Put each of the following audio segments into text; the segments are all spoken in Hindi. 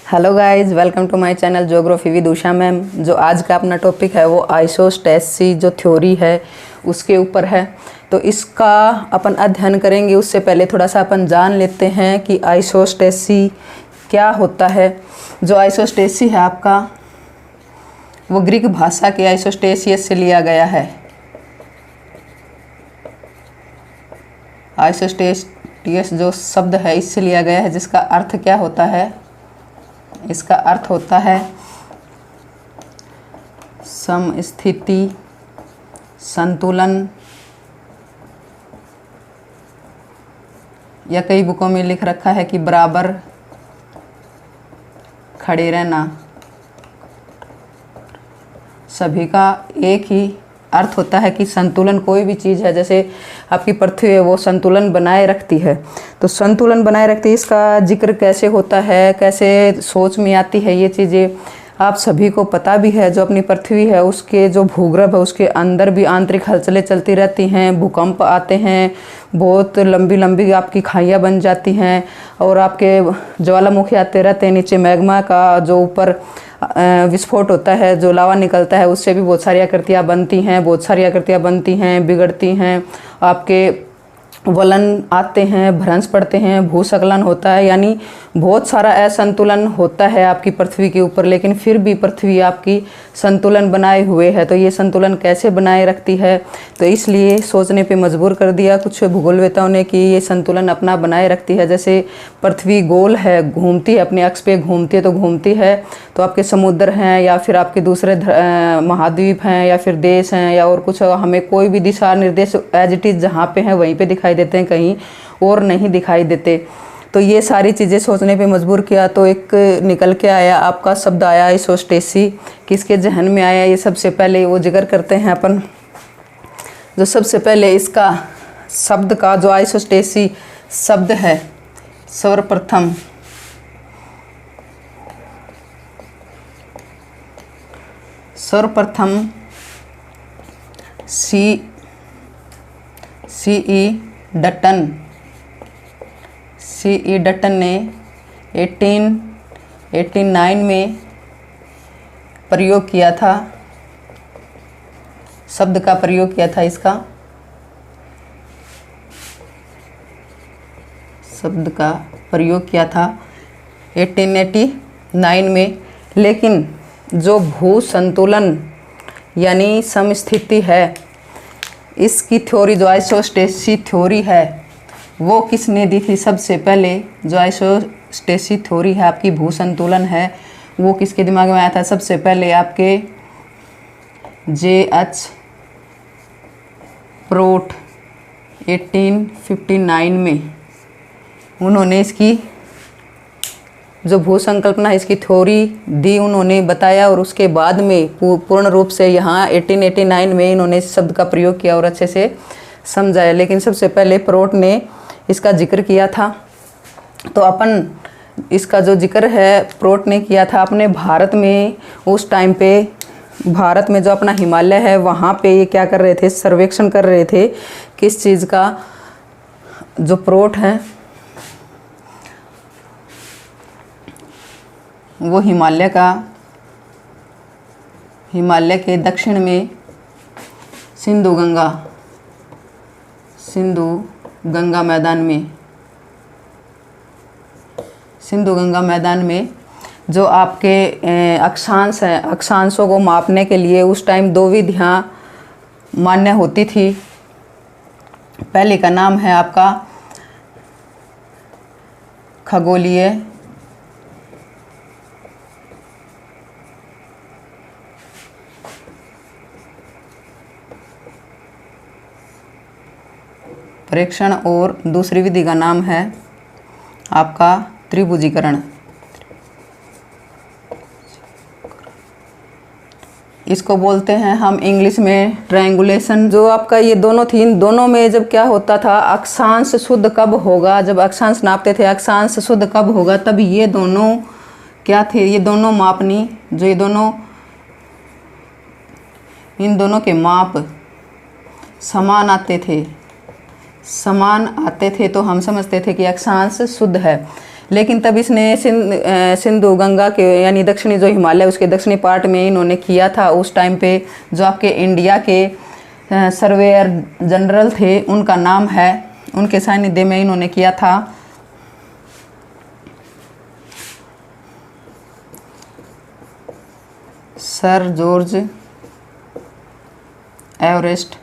Hello guys, welcome to my channel geography with Usha ma'am. जो आज का अपना टॉपिक है वो आइसोस्टेसी जो थ्योरी है उसके ऊपर है। तो इसका अपन अध्ययन करेंगे उससे पहले थोड़ा सा अपन जान लेते हैं कि आइसोस्टेसी क्या होता है। जो आइसोस्टेसी है आपका वो ग्रीक भाषा के आइसोस्टेसियस से लिया गया है। आइसोस्टेसियस जो शब्द है इससे लिया गया है, जिसका अर्थ क्या होता है? इसका अर्थ होता है समस्थिति, संतुलन, या कई बुकों में लिख रखा है कि बराबर खड़े रहना। सभी का एक ही अर्थ होता है कि संतुलन कोई भी चीज़ है, जैसे आपकी पृथ्वी है वो संतुलन बनाए रखती है। तो संतुलन बनाए रखती है, इसका जिक्र कैसे होता है, कैसे सोच में आती है, ये चीज़ें आप सभी को पता भी है। जो अपनी पृथ्वी है उसके जो भूगर्भ है उसके अंदर भी आंतरिक हलचलें चलती रहती हैं, भूकंप आते हैं, बहुत लंबी लंबी आपकी खाइयाँ बन जाती हैं और आपके ज्वालामुखी आते रहते हैं। नीचे मैग्मा का जो ऊपर विस्फोट होता है, जो लावा निकलता है, उससे भी बहुत सारी आकृतियाँ बनती हैं, बिगड़ती हैं, आपके वलन आते हैं, भ्रंश पड़ते हैं, भूस्खलन होता है, यानी बहुत सारा असंतुलन होता है आपकी पृथ्वी के ऊपर। लेकिन फिर भी पृथ्वी आपकी संतुलन बनाए हुए है। तो ये संतुलन कैसे बनाए रखती है? तो इसलिए सोचने पे मजबूर कर दिया कुछ भूगोलवेताओं ने कि ये संतुलन अपना बनाए रखती है। जैसे पृथ्वी गोल है, घूमती है, अपने अक्ष पे घूमती है, तो घूमती है तो आपके समुद्र हैं या फिर आपके दूसरे महाद्वीप हैं या फिर देश हैं या और कुछ, हमें कोई भी दिशा निर्देश एज इट इज़ जहाँ पे हैं वहीं पे दिखाई देते हैं, कहीं और नहीं दिखाई देते। तो ये सारी चीज़ें सोचने पे मजबूर किया। तो एक निकल के आया, आपका शब्द आया आइसोस्टेसी। किसके जहन में आया ये सबसे पहले वो जिक्र करते हैं अपन। जो सबसे पहले इसका शब्द का जो आइसोस्टेसी शब्द है, सर्वप्रथम C.E. डटन ने 1889 में प्रयोग किया था, शब्द का प्रयोग किया था। इसका शब्द का प्रयोग किया था 1889 में। लेकिन जो भू संतुलन यानी समस्थिति है, इसकी थ्योरी जो आइसोस्टेसी थ्योरी है वो किसने दी थी? सबसे पहले जो आइसोस्टेसी थ्योरी है आपकी भू संतुलन है वो किसके दिमाग में आया था? सबसे पहले आपके J.H. प्रोट 1859 में उन्होंने इसकी जो भू संकल्पना है इसकी थ्योरी दी, उन्होंने बताया। और उसके बाद में पूर्ण रूप से यहाँ 1889 में इन्होंने इस शब्द का प्रयोग किया और अच्छे से समझाया। लेकिन सबसे पहले प्रोट ने इसका जिक्र किया था। तो अपन इसका जो जिक्र है प्रोट ने किया था अपने भारत में। उस टाइम पे भारत में जो अपना हिमालय है वहाँ पे ये क्या कर रहे थे? सर्वेक्षण कर रहे थे। किस चीज़ का? जो प्रोट है वो हिमालय के दक्षिण में सिंधु गंगा मैदान में जो आपके अक्षांश हैं, अक्षांशों को मापने के लिए उस टाइम दो विधियाँ मान्य होती थी। पहले का नाम है आपका खगोलीय प्रेक्षण और दूसरी विधि का नाम है आपका त्रिभुजीकरण। इसको बोलते हैं हम इंग्लिश में ट्रायंगुलेशन। जो आपका ये दोनों थी, इन दोनों में जब क्या होता था, अक्षांश शुद्ध कब होगा? जब अक्षांश नापते थे अक्षांश शुद्ध कब होगा, तब ये दोनों क्या थे? ये दोनों मापनी, जो ये दोनों, इन दोनों के माप समान आते थे तो हम समझते थे कि अक्षांश शुद्ध है। लेकिन तब इसने सिंधु गंगा के यानी दक्षिणी जो हिमालय उसके दक्षिणी पार्ट में इन्होंने किया था। उस टाइम पे जो आपके इंडिया के सर्वेयर जनरल थे उनका नाम है, उनके सानिध्य में इन्होंने किया था। Sir George Everest.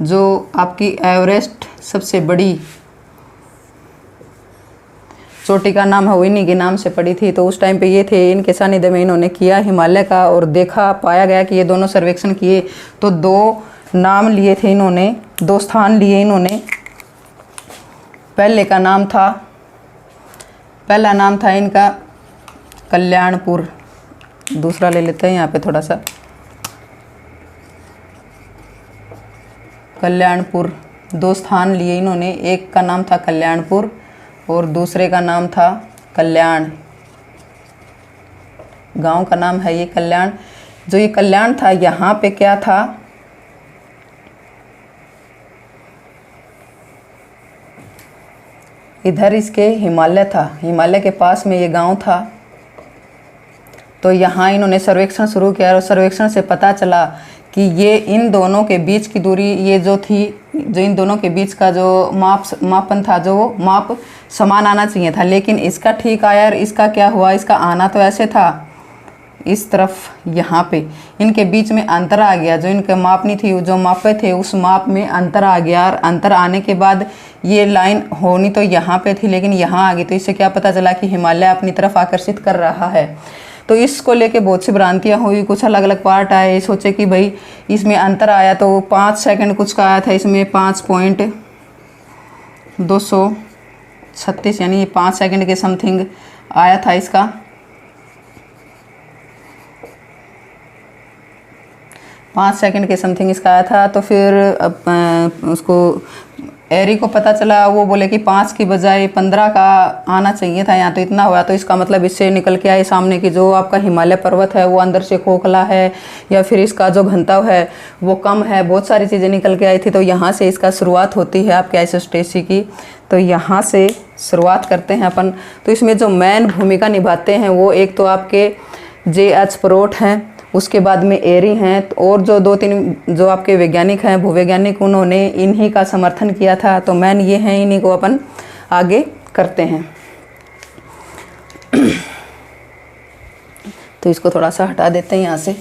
जो आपकी एवरेस्ट सबसे बड़ी चोटी का नाम है वो इन्हीं के नाम से पड़ी थी। तो उस टाइम पे ये थे, इनके सानिध्य में इन्होंने किया हिमालय का और देखा, पाया गया कि ये दोनों सर्वेक्षण किए तो 2 नाम लिए थे इन्होंने, 2 स्थान लिए इन्होंने। पहला नाम था इनका कल्याणपुर। दूसरा ले लेते हैं यहाँ पे थोड़ा सा, कल्याणपुर। 2 स्थान लिए इन्होंने, एक का नाम था कल्याणपुर और दूसरे का नाम था कल्याण। गांव का नाम है ये कल्याण। जो ये कल्याण था यहाँ पे क्या था, इधर इसके हिमालय था, हिमालय के पास में ये गांव था। तो यहाँ इन्होंने सर्वेक्षण शुरू किया और सर्वेक्षण से पता चला कि ये इन दोनों के बीच की दूरी ये जो थी, जो इन दोनों के बीच का जो मापन था, जो माप समान आना चाहिए था, लेकिन इसका ठीक आया और इसका क्या हुआ, इसका आना तो ऐसे था इस तरफ, यहाँ पे इनके बीच में अंतर आ गया। जो इनके मापनी थी, जो मापे थे उस माप में अंतर आ गया और अंतर आने के बाद ये लाइन होनी तो यहाँ पे थी लेकिन यहाँ आ गई। तो इससे क्या पता चला कि हिमालय अपनी तरफ आकर्षित कर रहा है। तो इसको लेके बहुत सी भ्रांतियाँ हुई, कुछ अलग अलग पार्ट आए। सोचे कि भाई इसमें अंतर आया तो 5 सेकंड कुछ का आया था, इसमें 5.236 यानी 5 सेकंड के समथिंग आया था इसका। 5 सेकंड के समथिंग इसका आया था। तो फिर उसको एरी को पता चला, वो बोले कि 5 की बजाय 15 का आना चाहिए था, यहाँ तो इतना हुआ। तो इसका मतलब इससे निकल के आए सामने कि जो आपका हिमालय पर्वत है वो अंदर से खोखला है या फिर इसका जो घनत्व है वो कम है, बहुत सारी चीज़ें निकल के आई थी। तो यहाँ से इसका शुरुआत होती है आपके आइसोस्टेसी की। तो यहाँ से शुरुआत करते हैं अपन। तो इसमें जो मेन भूमिका निभाते हैं वो एक तो आपके J.H. परॉट हैं, उसके बाद में एरी हैं, और जो 2-3 जो आपके वैज्ञानिक हैं, भूवैज्ञानिक, उन्होंने इन्हीं का समर्थन किया था। तो मैन ये हैं, इन्हीं को अपन आगे करते हैं। तो इसको थोड़ा सा हटा देते हैं यहाँ से।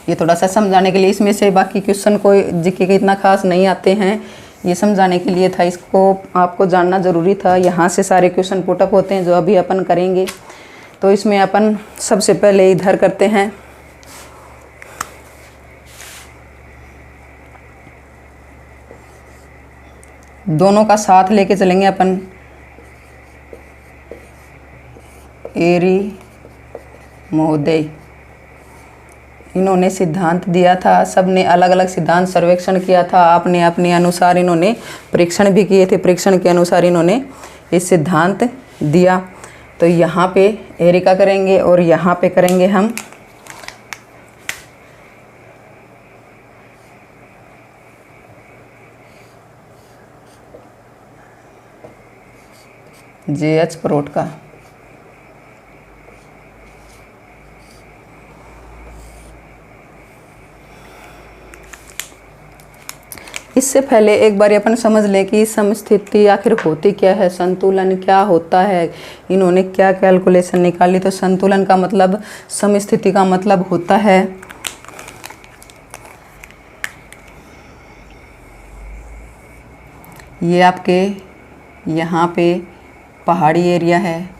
ये थोड़ा सा समझाने के लिए, इसमें से बाकी क्वेश्चन कोई जीके के इतना खास नहीं आते हैं, ये समझाने के लिए था, इसको आपको जानना ज़रूरी था। यहाँ से सारे क्वेश्चन पुटअप होते हैं जो अभी अपन करेंगे। तो इसमें अपन सबसे पहले इधर करते हैं। दोनों का साथ लेके चलेंगे अपन। एरी महोदय, इन्होंने सिद्धांत दिया था, सबने अलग अलग सिद्धांत सर्वेक्षण किया था, आपने अपने अनुसार इन्होंने परीक्षण भी किए थे, परीक्षण के अनुसार इन्होंने इस सिद्धांत दिया। तो यहाँ पे एरी का करेंगे और यहाँ पे करेंगे हम J.H. परॉट का। इससे पहले एक बार अपन समझ लें कि समस्थिति आखिर होती क्या है, संतुलन क्या होता है, इन्होंने क्या कैलकुलेशन निकाली। तो संतुलन का मतलब, समस्थिति का मतलब होता है ये आपके यहाँ पे पहाड़ी एरिया है,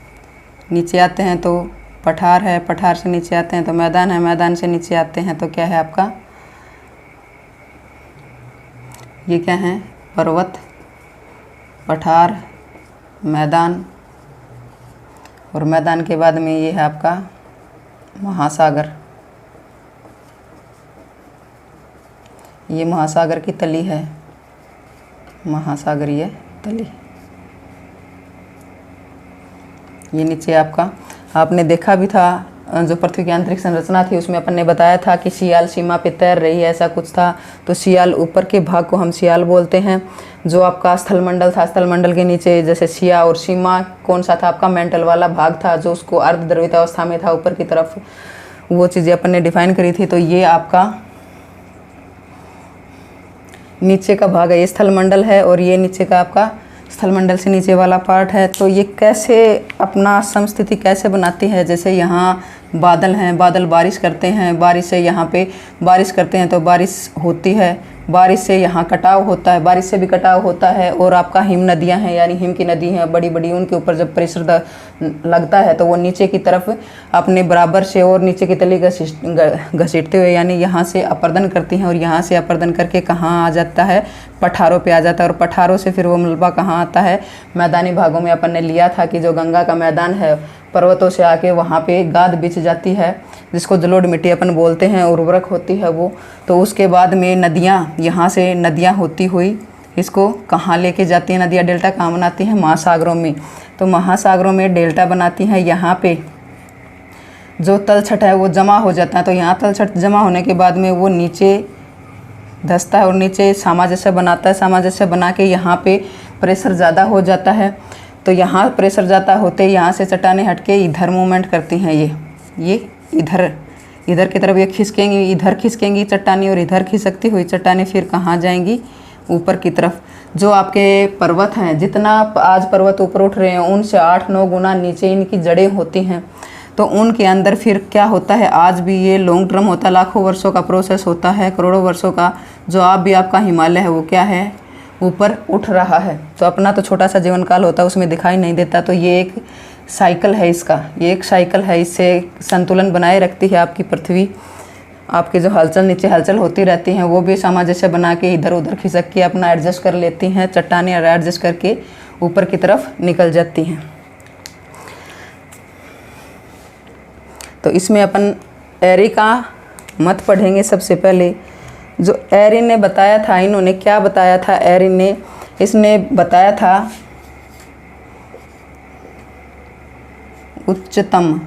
नीचे आते हैं तो पठार है, पठार से नीचे आते हैं तो मैदान है, मैदान से नीचे आते हैं तो क्या है आपका, ये क्या है, पर्वत, पठार, मैदान, और मैदान के बाद में ये है आपका महासागर। ये महासागर की तली है, महासागरीय तली। ये नीचे आपका, आपने देखा भी था जो पृथ्वी की आंतरिक संरचना थी उसमें अपन ने बताया था कि सियाल सीमा पे तैर रही है, ऐसा कुछ था। तो सियाल ऊपर के भाग को हम सियाल बोलते हैं। जो आपका स्थलमंडल था, स्थलमंडल के नीचे जैसे सिया और सीमा कौन सा था आपका, मेंटल वाला भाग था जो उसको अर्धद्रवित अवस्था में था ऊपर की तरफ, वो चीज़ें अपन ने डिफाइन करी थी। तो ये आपका नीचे का भाग है, ये स्थलमंडल है, और ये नीचे का आपका स्थलमंडल से नीचे वाला पार्ट है। तो ये कैसे अपना समस्थिति कैसे बनाती है, जैसे यहाँ बादल हैं, बादल बारिश करते हैं, बारिश से यहाँ पे बारिश करते हैं तो बारिश होती है, बारिश से यहाँ कटाव होता है, बारिश से भी कटाव होता है। और आपका हिम नदियाँ हैं, यानी हिम की नदी हैं बड़ी बड़ी, उनके ऊपर जब प्रेशर लगता है तो वो नीचे की तरफ अपने बराबर से और नीचे की तली घसीटते हुए यानी यहाँ से अपर्दन करती हैं, और यहाँ से अपर्दन करके कहाँ आ जाता है, पठारों पे आ जाता है। और पठारों से फिर वो मलबा कहाँ आता है, मैदानी भागों में। अपन ने लिया था कि जो गंगा का मैदान है पर्वतों से आके वहाँ पे गाद बिछ जाती है, जिसको जलोढ़ मिट्टी अपन बोलते हैं, उर्वरक होती है वो। तो उसके बाद में नदियाँ, यहाँ से नदियाँ होती हुई इसको कहाँ लेके जाती हैं, नदियाँ डेल्टा कहाँ बनाती हैं, महासागरों में। तो महासागरों में डेल्टा बनाती हैं, यहाँ पे जो तलछट है वो जमा हो जाता है। तो यहाँ तलछट जमा होने के बाद में वो नीचे धंसता है और नीचे सामंजस्य बनाता है, सामंजस्य बना के यहाँ पे प्रेशर ज़्यादा हो जाता है। तो यहाँ प्रेशर ज़्यादा होते यहाँ से चट्टानें हटके इधर मूवमेंट करती हैं, ये इधर की तरफ ये खिसकेंगी, इधर खिसकेंगी चट्टानी, और इधर खिसकती हुई चट्टानें फिर कहाँ जाएंगी, ऊपर की तरफ। जो आपके पर्वत हैं, जितना आज पर्वत ऊपर उठ रहे हैं उनसे 8-9 गुना नीचे इनकी जड़ें होती हैं। तो उनके अंदर फिर क्या होता है, आज भी ये लॉन्ग टर्म होता है, लाखों वर्षों का प्रोसेस होता है, करोड़ों वर्षों का। जो आप भी आपका हिमालय है वो क्या है, ऊपर उठ रहा है। तो अपना तो छोटा सा जीवन काल होता है, उसमें दिखाई नहीं देता। तो ये एक साइकिल है इसका, ये एक साइकिल है, इससे संतुलन बनाए रखती है आपकी पृथ्वी। आपकी जो हलचल नीचे हलचल होती रहती हैं वो भी सामंजस्य बना के इधर उधर खिसक के अपना एडजस्ट कर लेती हैं, चट्टानें एडजस्ट करके ऊपर की तरफ निकल जाती हैं। तो इसमें अपन एरी का मत पढ़ेंगे। सबसे पहले जो एरिन ने बताया था, इन्होंने क्या बताया था, एरिन ने इसने बताया था उच्चतम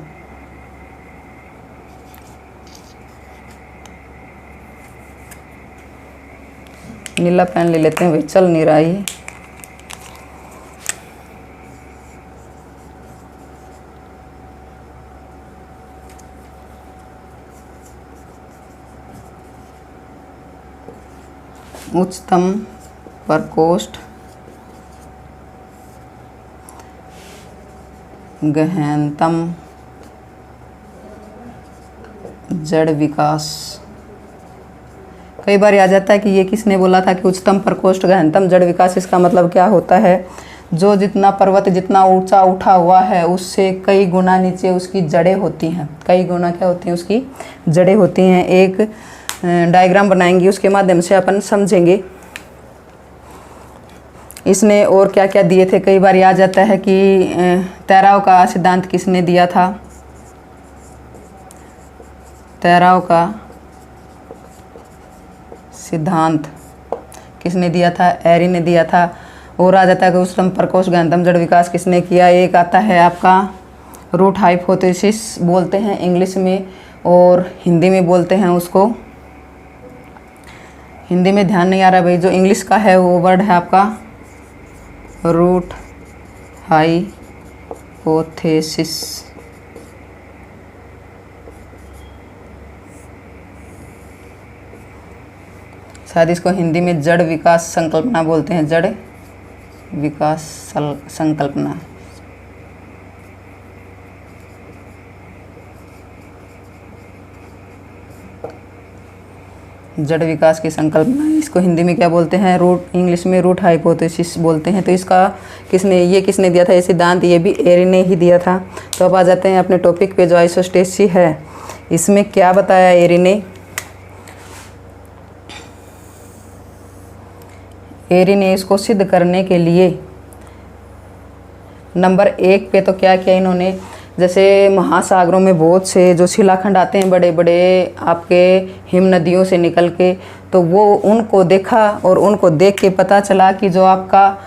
नीला पेन ले लेते हैं भाई, चल नहीं रहा ये। उच्चतम प्रकोष्ठ गहनतम जड़ विकास। कई बार आ जाता है कि ये किसने बोला था कि उच्चतम प्रकोष्ठ गहनतम जड़ विकास। इसका मतलब क्या होता है, जो जितना पर्वत जितना ऊंचा उठा हुआ है उससे कई गुना नीचे उसकी जड़ें होती हैं, कई गुना क्या होती हैं, उसकी जड़ें होती हैं। एक डायग्राम बनाएंगे, उसके माध्यम से अपन समझेंगे। इसने और क्या क्या दिए थे, कई बार आ जाता है कि तैराव का सिद्धांत किसने दिया था, तैराव का सिद्धांत किसने दिया था, एरी ने दिया था। और आ जाता है कि उच्चतम प्रकोष्ठ गहनतम जड़ विकास किसने किया। एक आता है आपका रूट हाइपोथेसिस बोलते हैं इंग्लिश में, और हिंदी में बोलते हैं उसको, हिंदी में ध्यान नहीं आ रहा भाई, जो इंग्लिश का है वो वर्ड है आपका रूट हाइपोथेसिस। शायद इसको हिंदी में जड़ विकास संकल्पना बोलते हैं, जड़ विकास संकल्पना। जड़ विकास की संकल्पना, इसको हिंदी में क्या बोलते हैं, रूट, इंग्लिश में रूट हाइपोथेसिस बोलते हैं। तो इसका किसने दिया था ये सिद्धांत, ये भी एरी ने ही दिया था। तो अब आ जाते हैं अपने टॉपिक पे, जो आइसोस्टेसी है। इसमें क्या बताया एरी ने, एरी ने इसको सिद्ध करने के लिए नंबर 1 पे तो क्या किया इन्होंने, जैसे महासागरों में बहुत से जो शिलाखंड आते हैं बड़े बड़े आपके हिम नदियों से निकल के, तो वो उनको देखा और उनको देख के पता चला कि जो आपका,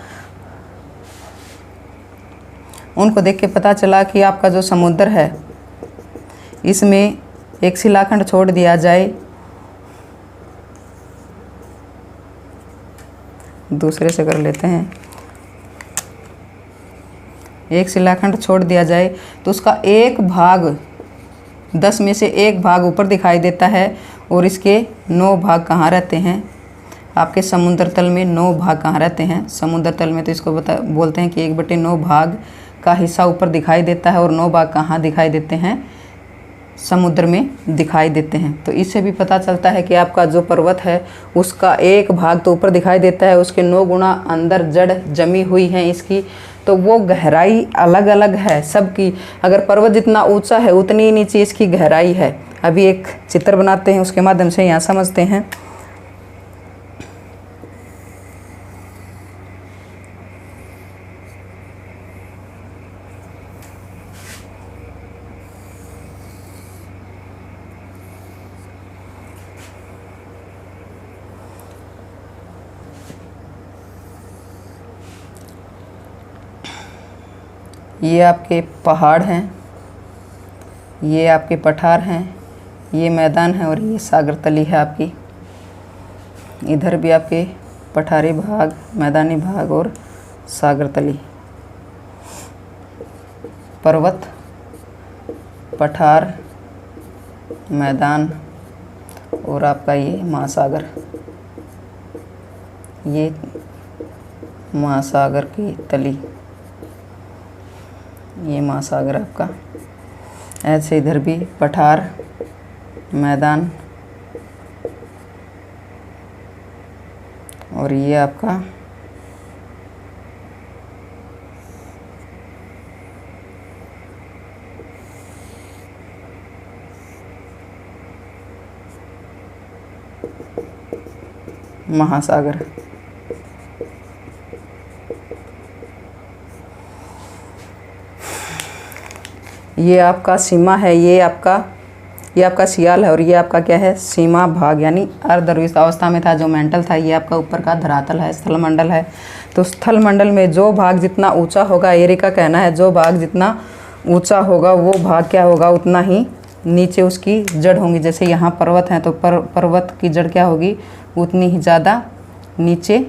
उनको देख के पता चला कि आपका जो समुद्र है इसमें एक शिलाखंड छोड़ दिया जाए, दूसरे से कर लेते हैं, एक शिलाखंड छोड़ दिया जाए तो उसका एक भाग 10 में से एक भाग ऊपर दिखाई देता है और इसके 9 भाग कहाँ रहते हैं? आपके समुद्र तल में 9 भाग कहाँ रहते हैं? समुद्र तल में तो इसको बोलते हैं कि 1/9 भाग का हिस्सा ऊपर दिखाई देता है और 9 भाग कहाँ दिखाई देते हैं? समुद्र में दिखाई देते हैं। तो इससे भी पता चलता है कि आपका जो पर्वत है उसका एक भाग तो ऊपर दिखाई देता है, उसके 9 गुना अंदर जड़ जमी हुई है इसकी, तो वो गहराई अलग अलग है सबकी। अगर पर्वत जितना ऊंचा है उतनी ही नीचे इसकी गहराई है। अभी एक चित्र बनाते हैं, उसके माध्यम से यहाँ समझते हैं। ये आपके पहाड़ हैं, ये आपके पठार हैं, ये मैदान है और ये सागर तली है आपकी। इधर भी आपके पठारी भाग, मैदानी भाग और सागर तली, पर्वत, पठार, मैदान और आपका ये महासागर। ये महासागर की तली, ये महासागर आपका। ऐसे इधर भी पठार, मैदान और ये आपका महासागर। ये आपका सीमा है, ये आपका सियाल है और ये आपका क्या है? सीमा भाग, यानी अर्धध्रुवित अवस्था में था जो मेंटल था। ये आपका ऊपर का धरातल है, स्थल मंडल है। तो स्थल मंडल में जो भाग जितना ऊंचा होगा, एरी का कहना है, जो भाग जितना ऊंचा होगा वो भाग क्या होगा? उतना ही नीचे उसकी जड़ होंगी। जैसे यहाँ पर्वत है तो पर्वत की जड़ क्या होगी? उतनी ही ज़्यादा नीचे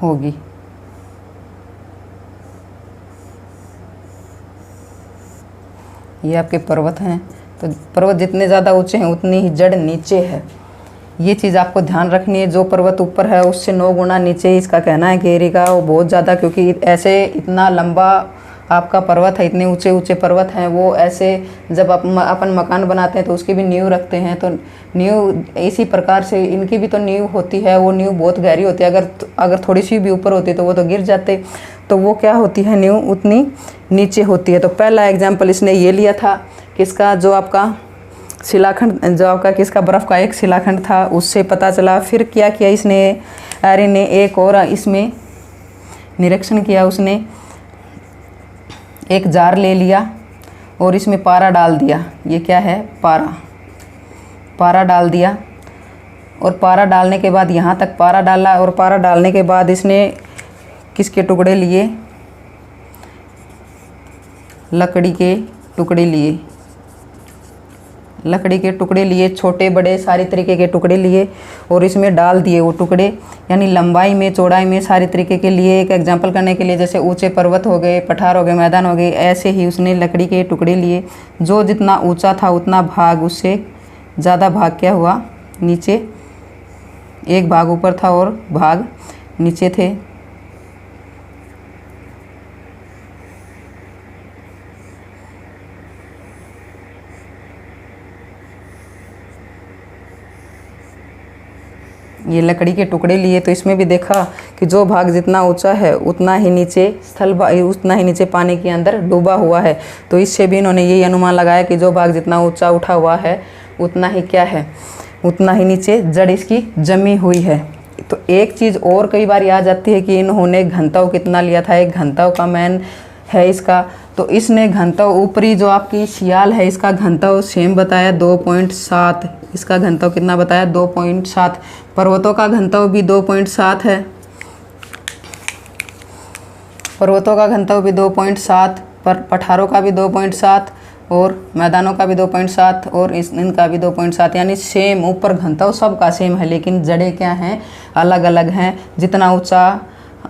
होगी। ये आपके पर्वत हैं, तो पर्वत जितने ज़्यादा ऊंचे हैं उतनी ही जड़ नीचे है। ये चीज़ आपको ध्यान रखनी है। जो पर्वत ऊपर है उससे 9 गुना नीचे, इसका कहना है कि एरी का वो बहुत ज़्यादा, क्योंकि ऐसे इतना लंबा आपका पर्वत है, इतने ऊंचे ऊंचे पर्वत हैं, वो ऐसे जब अपन मकान बनाते हैं तो उसकी भी नींव रखते हैं। तो नींव इसी प्रकार से इनकी भी तो नींव होती है, वो नींव बहुत गहरी होती है। अगर थोड़ी सी भी ऊपर होती तो वो तो गिर जाते। तो वो क्या होती है? नींव उतनी नीचे होती है। तो पहला एग्जाम्पल इसने ये लिया था, किसका? जो आपका शिलाखंड, जो आपका किसका? बर्फ़ का एक शिलाखंड था, उससे पता चला। फिर क्या किया इसने? एरी ने एक और इसमें निरीक्षण किया। उसने एक जार ले लिया और इसमें पारा डाल दिया। ये क्या है? पारा डाल दिया। और पारा डालने के बाद यहाँ तक पारा डाला, और पारा डालने के बाद इसने किसके टुकड़े लिए? लकड़ी के टुकड़े लिए। लकड़ी के टुकड़े लिए, छोटे बड़े सारी तरीके के टुकड़े लिए और इसमें डाल दिए वो टुकड़े। यानी लंबाई में, चौड़ाई में, सारी तरीके के लिए। एक एग्जांपल करने के लिए, जैसे ऊंचे पर्वत हो गए, पठार हो गए, मैदान हो गए, ऐसे ही उसने लकड़ी के टुकड़े लिए। जो जितना ऊंचा था उतना भाग, उससे ज़्यादा भाग क्या हुआ? नीचे। एक भाग ऊपर था और भाग नीचे थे। ये लकड़ी के टुकड़े लिए, तो इसमें भी देखा कि जो भाग जितना ऊंचा है उतना ही नीचे उतना ही नीचे पानी के अंदर डूबा हुआ है। तो इससे भी इन्होंने यही अनुमान लगाया कि जो भाग जितना ऊंचा उठा हुआ है उतना ही क्या है? उतना ही नीचे जड़ इसकी जमी हुई है। तो एक चीज़ और कई बार आ जाती है कि इन्होंने घनत्व कितना लिया था। एक घनत्व का मैन है इसका, तो इसने घनत्व ऊपरी जो आपकी सियाल है इसका घनत्व सेम बताया 2.7। इसका घनत्व कितना बताया? 2.7। पर्वतों का घनत्व भी 2.7 है। पर्वतों का घनत्व भी 2.7, पठारों का भी 2.7 और मैदानों का भी 2.7 और इनका भी 2.7, यानी सेम ऊपर घनत्व सबका सेम है, लेकिन जड़ें क्या हैं, अलग अलग हैं। जितना ऊंचा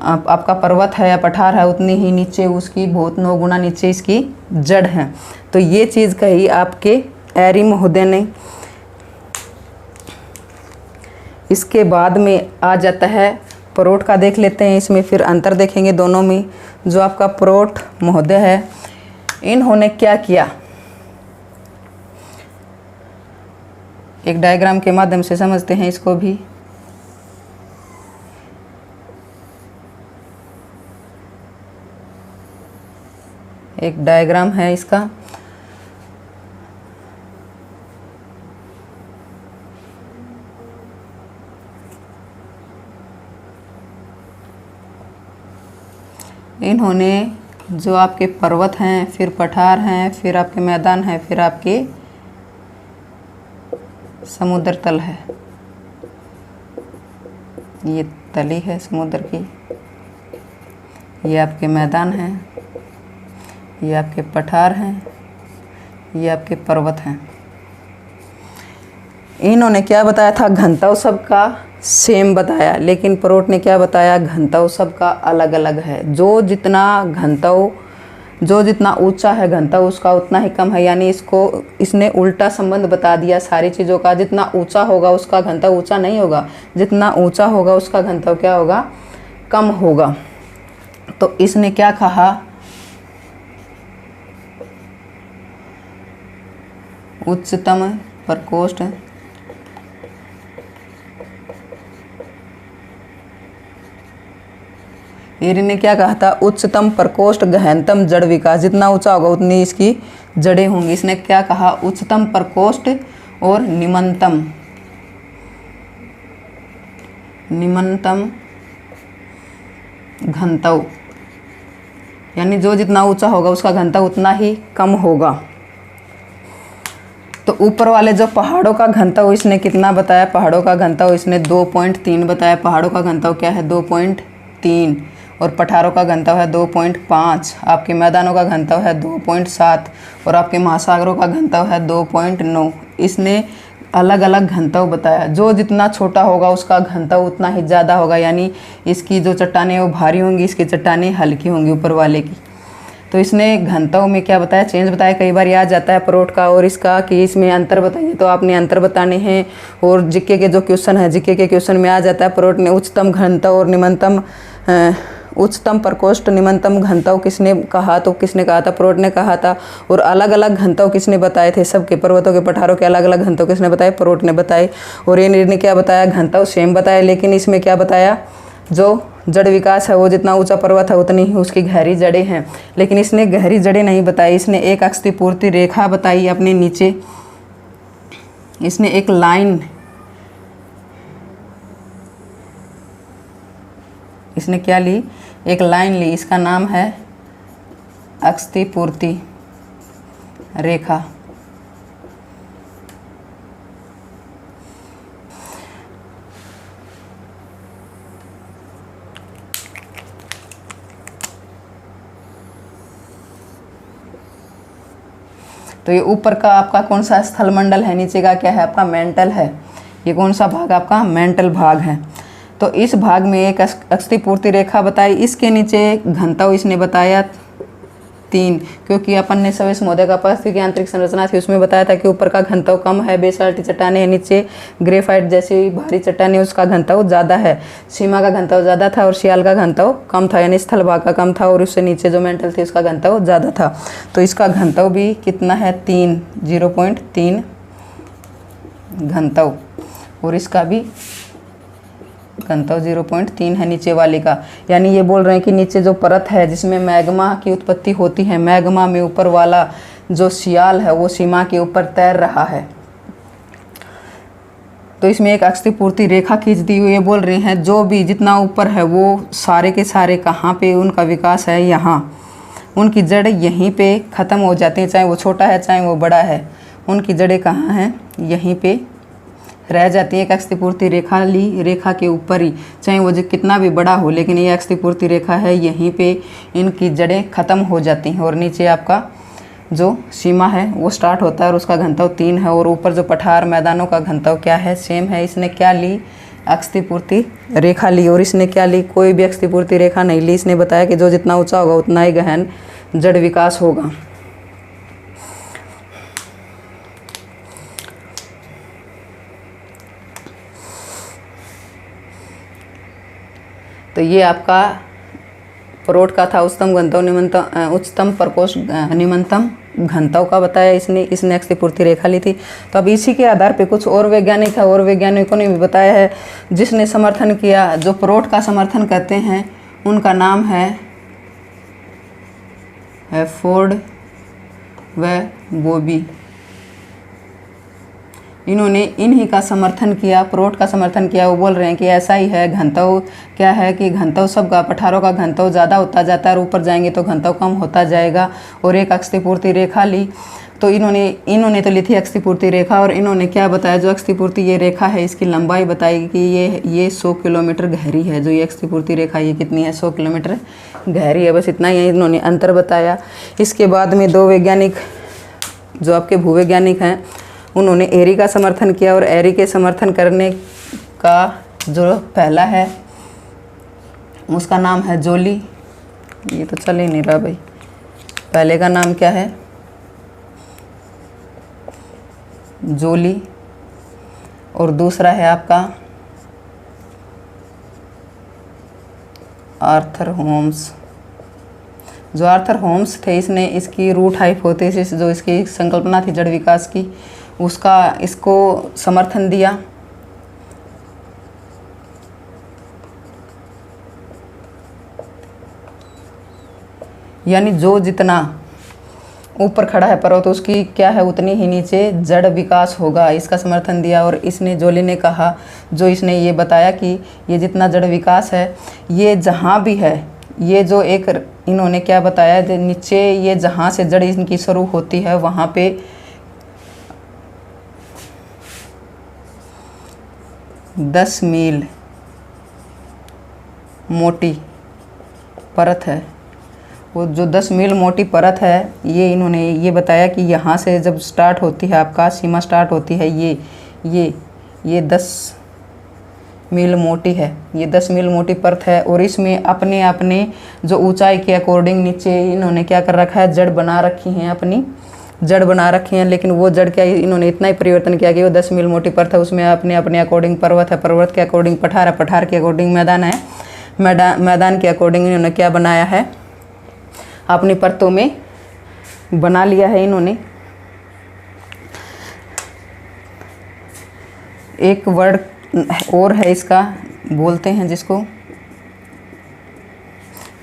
आपका पर्वत है या पठार है उतनी ही नीचे उसकी बहुत 9 गुना नीचे इसकी जड़ है। तो ये चीज़ कही आपके एरी महोदय ने। इसके बाद में आ जाता है प्रोट का, देख लेते हैं इसमें, फिर अंतर देखेंगे दोनों में। जो आपका प्रोट महोदय है, इन्होंने क्या किया, एक डायग्राम के माध्यम से समझते हैं इसको भी। एक डायग्राम है इसका। इन्होंने जो आपके पर्वत हैं, फिर पठार हैं, फिर आपके मैदान हैं, फिर आपके समुद्र तल है, ये तली है समुद्र की, ये आपके मैदान हैं, ये आपके पठार हैं, ये आपके पर्वत हैं। इन्होंने क्या बताया था, घनत्व सबका सेम बताया, लेकिन प्रोट ने क्या बताया, घनत्व सबका अलग अलग है। जो जितना ऊंचा है घनत्व उसका उतना ही कम है, यानी इसने उल्टा संबंध बता दिया सारी चीज़ों का। जितना ऊंचा होगा उसका घनत्व ऊंचा नहीं होगा, जितना ऊंचा होगा उसका घनत्व क्या होगा, कम होगा। तो इसने क्या कहा, उच्चतम प्रकोष्ठ एरी ने क्या कहा था, उच्चतम प्रकोष्ठ गहनतम जड़ विकास, जितना ऊंचा होगा उतनी इसकी जड़ें होंगी। इसने क्या कहा, उच्चतम प्रकोष्ठ और निम्नतम घनत्व, यानी जो जितना ऊंचा होगा उसका घनत्व उतना ही कम होगा। तो ऊपर वाले जो पहाड़ों का घनत्व इसने कितना बताया, पहाड़ों का घनत्व इसने 2.3 बताया। पहाड़ों का घनत्व क्या है, 2.3, और पठारों का घनत्व है 2.5, आपके मैदानों का घनत्व है 2.7 और आपके महासागरों का घनत्व है 2.9। इसने अलग अलग घनत्व बताया। जो जितना छोटा होगा उसका घनत्व उतना ही ज़्यादा होगा, यानी इसकी जो चट्टानें वो भारी होंगी, इसकी चट्टानें हल्की होंगी ऊपर वाले की। तो इसने घनत्व में क्या बताया, चेंज बताया। कई बार याद जाता है प्रोट का और इसका कि इसमें अंतर बताइए, तो आपने अंतर बताने हैं। और जीके के जो क्वेश्चन है, जीके के क्वेश्चन में आ जाता है प्रोट ने उच्चतम घनत्व और निम्नतम उच्चतम प्रकोष्ठ निम्नतम घनत्व किसने कहा, तो किसने कहा था, प्रोट ने कहा था। और अलग अलग घनत्व किसने बताए थे, सबके पर्वतों के पठारों के अलग अलग घनत्व किसने बताए, प्रोट ने बताए। और ये ने क्या बताया, घनत्व सेम बताया, लेकिन इसमें क्या बताया, जो जड़ विकास है वो जितना ऊंचा पर्वत है उतनी ही उसकी गहरी जड़ें हैं। लेकिन इसने गहरी जड़ें नहीं बताई, इसने एक अक्षतिपूर्ति रेखा बताई अपने नीचे। इसने एक लाइन, इसने क्या ली, एक लाइन ली, इसका नाम है अक्षतिपूर्ति रेखा। तो ये ऊपर का आपका कौन सा स्थल मंडल है, नीचे का क्या है आपका मेंटल है। ये कौन सा भाग आपका मेंटल भाग है। तो इस भाग में एक अक्षतिपूर्ति रेखा बताई, इसके नीचे घनत्व इसने बताया 3, क्योंकि अपन ने सवेश महोदय का पास्थितिक आंतरिक संरचना थी उसमें बताया था कि ऊपर का घनत्व कम है, बेसाल्टी चट्टानें, नीचे ग्रेफाइट जैसी भारी चट्टानें उसका घनत्व ज़्यादा है। सीमा का घनत्व ज़्यादा था और शियाल का घनत्व कम था, यानी स्थल भाग का कम था, और उससे नीचे जो मेंटल थी उसका घनत्व ज़्यादा था। तो इसका घनत्व भी कितना है, 3, 0.3 घनत्व, और इसका भी घनत्व 0.3 है नीचे वाले का। यानी ये बोल रहे हैं कि नीचे जो परत है जिसमें मैग्मा की उत्पत्ति होती है, मैग्मा में ऊपर वाला जो शियाल है वो सीमा के ऊपर तैर रहा है। तो इसमें एक अक्षतिपूर्ति रेखा खींच दी हुई, ये बोल रहे हैं जो भी जितना ऊपर है वो सारे के सारे कहाँ पे उनका विकास है, यहाँ उनकी जड़ यहीं पे ख़त्म हो जाती हैं, चाहे वो छोटा है चाहे वो बड़ा है, उनकी जड़ें कहाँ हैं, यहीं पे रह जाती है। एक क्षतिपूर्ति रेखा ली, रेखा के ऊपर ही, चाहे वो जो कितना भी बड़ा हो, लेकिन ये क्षतिपूर्ति रेखा है, यहीं पे इनकी जड़ें ख़त्म हो जाती हैं और नीचे आपका जो सीमा है वो स्टार्ट होता है और उसका घनत्व 3 है। और ऊपर जो पठार मैदानों का घनत्व क्या है, सेम है। इसने क्या ली, क्षतिपूर्ति रेखा ली। और इसने क्या ली, कोई भी क्षतिपूर्ति रेखा नहीं ली। इसने बताया कि जो जितना ऊंचा होगा उतना ही गहन जड़ विकास होगा। तो ये आपका परोठ का था उच्चतम घनत्व निम्नतम, उच्चतम प्रकोष्ठ निम्नतम घनत्व का बताया इसने क्षतिपूर्ति रेखा ली थी। तो अब इसी के आधार पे कुछ और वैज्ञानिक है और वैज्ञानिकों ने भी बताया है, जिसने समर्थन किया, जो परोठ का समर्थन करते हैं, उनका नाम है फोर्ड व बॉबी। इन्होंने इन्हीं का समर्थन किया, परोठ का समर्थन किया। वो बोल रहे हैं कि ऐसा ही है, घनत्व क्या है कि घनत्व सबका, पठारों का घनत्व ज़्यादा होता जाता है और ऊपर जाएंगे तो घनत्व कम होता जाएगा। और एक क्षतिपूर्ति रेखा ली, तो इन्होंने तो ली थी क्षतिपूर्ति रेखा। और इन्होंने क्या बताया, जो क्षतिपूर्ति ये रेखा है, इसकी लंबाई बताई कि ये 100 किलोमीटर गहरी है। जो ये क्षतिपूर्ति रेखा ये कितनी है, 100 किलोमीटर गहरी है। बस इतना ही इन्होंने अंतर बताया। इसके बाद में दो वैज्ञानिक जो आपके भूवैज्ञानिक हैं, उन्होंने एरी का समर्थन किया। और एरी के समर्थन करने का जो पहला है उसका नाम है जोली। ये तो चल ही नहीं रहा भाई, पहले का नाम क्या है, जोली। और दूसरा है आपका आर्थर होम्स। जो आर्थर होम्स थे, इसने इसकी रूट हाइपोथेसिस, जो इसकी संकल्पना थी जड़ विकास की, उसका इसको समर्थन दिया। यानी जो जितना ऊपर खड़ा है पर्वत, उसकी क्या है, उतनी ही नीचे जड़ विकास होगा, इसका समर्थन दिया। और इसने, जोली ने कहा, जो इसने ये बताया कि ये जितना जड़ विकास है, ये जहाँ भी है, ये जो एक इन्होंने क्या बताया, नीचे ये जहाँ से जड़ इनकी शुरू होती है, वहाँ पे 10 मील मोटी परत है। वो जो 10 मील मोटी परत है, ये इन्होंने ये बताया कि यहाँ से जब स्टार्ट होती है, आपका सीमा स्टार्ट होती है, ये 10 मील मोटी है। ये 10 मील मोटी परत है। और इसमें अपने अपने जो ऊंचाई के अकॉर्डिंग नीचे इन्होंने क्या कर रखा है, जड़ बना रखी हैं, अपनी जड़ बना रखी हैं। लेकिन वो जड़ क्या, इन्होंने इतना ही परिवर्तन किया कि वो 10 मील मोटी परत है, उसमें अपने अपने अकॉर्डिंग पर्वत है, पर्वत के अकॉर्डिंग पठार है, पठार के अकॉर्डिंग मैदान है, मैदान के अकॉर्डिंग इन्होंने क्या बनाया है, अपनी परतों में बना लिया है इन्होंने। एक वर्ड और है इसका, बोलते हैं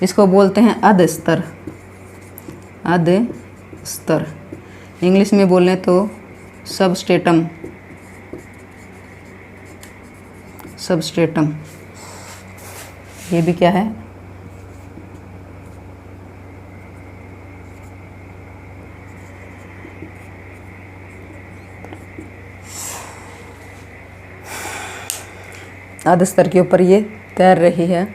इसको बोलते हैं अधस्तर। अधस्तर इंग्लिश में बोलें तो सबस्ट्रेटम। ये भी क्या है, आधे स्तर के ऊपर ये तैर रही है।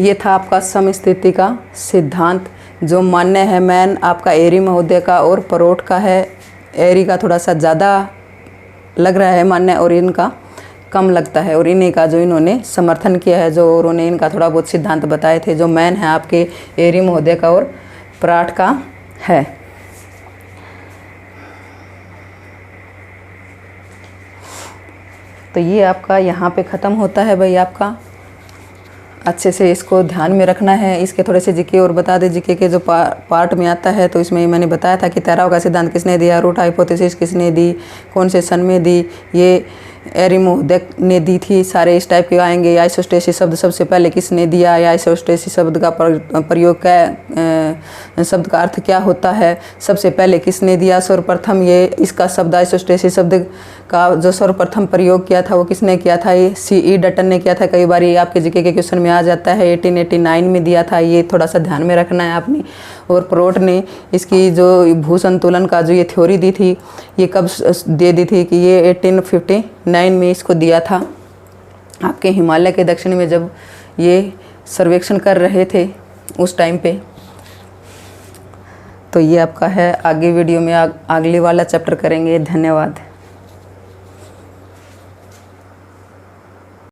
ये था आपका समस्थिति का सिद्धांत, जो मान्य है मैन आपका एरी महोदय का और परोठ का है। एरी का थोड़ा सा ज़्यादा लग रहा है मान्य और इनका कम लगता है। और इन्हीं का जो इन्होंने समर्थन किया है, जो उन्होंने इनका थोड़ा बहुत सिद्धांत बताए थे, जो मैन है आपके एरी महोदय का और पराठ का है। तो ये आपका यहाँ पे ख़त्म होता है भाई। आपका अच्छे से इसको ध्यान में रखना है। इसके थोड़े से जीके और बता दें, जीके के जो पार्ट में आता है, तो इसमें मैंने बताया था कि तैराव का सिद्धांत किसने दिया, रूट हाइपोथेसिस किसने दी, कौन से सन में दी, ये एरी महोदय ने दी थी। सारे इस टाइप के आएंगे। आइसोस्टेसिस शब्द सबसे पहले किसने दिया, या आइसोस्टेसिस शब्द का प्रयोग क्या, शब्द का अर्थ क्या होता है, सबसे पहले किसने दिया। सर्वप्रथम ये इसका शब्द आइसोस्टेसिस शब्द का जो सर्वप्रथम प्रयोग किया था वो किसने किया था, ये C.E. डटन ने किया था। कई बार ये आपके जीके के क्वेश्चन में आ जाता है, 1889 में दिया था। ये थोड़ा सा ध्यान में रखना है आपने। और प्रोट ने इसकी जो भू संतुलन का जो ये थ्योरी दी थी, ये कब दे दी थी कि ये 1859 में इसको दिया था, आपके हिमालय के दक्षिण में जब ये सर्वेक्षण कर रहे थे उस टाइम पे। तो ये आपका है, आगे वीडियो में अगले वाला चैप्टर करेंगे। धन्यवाद।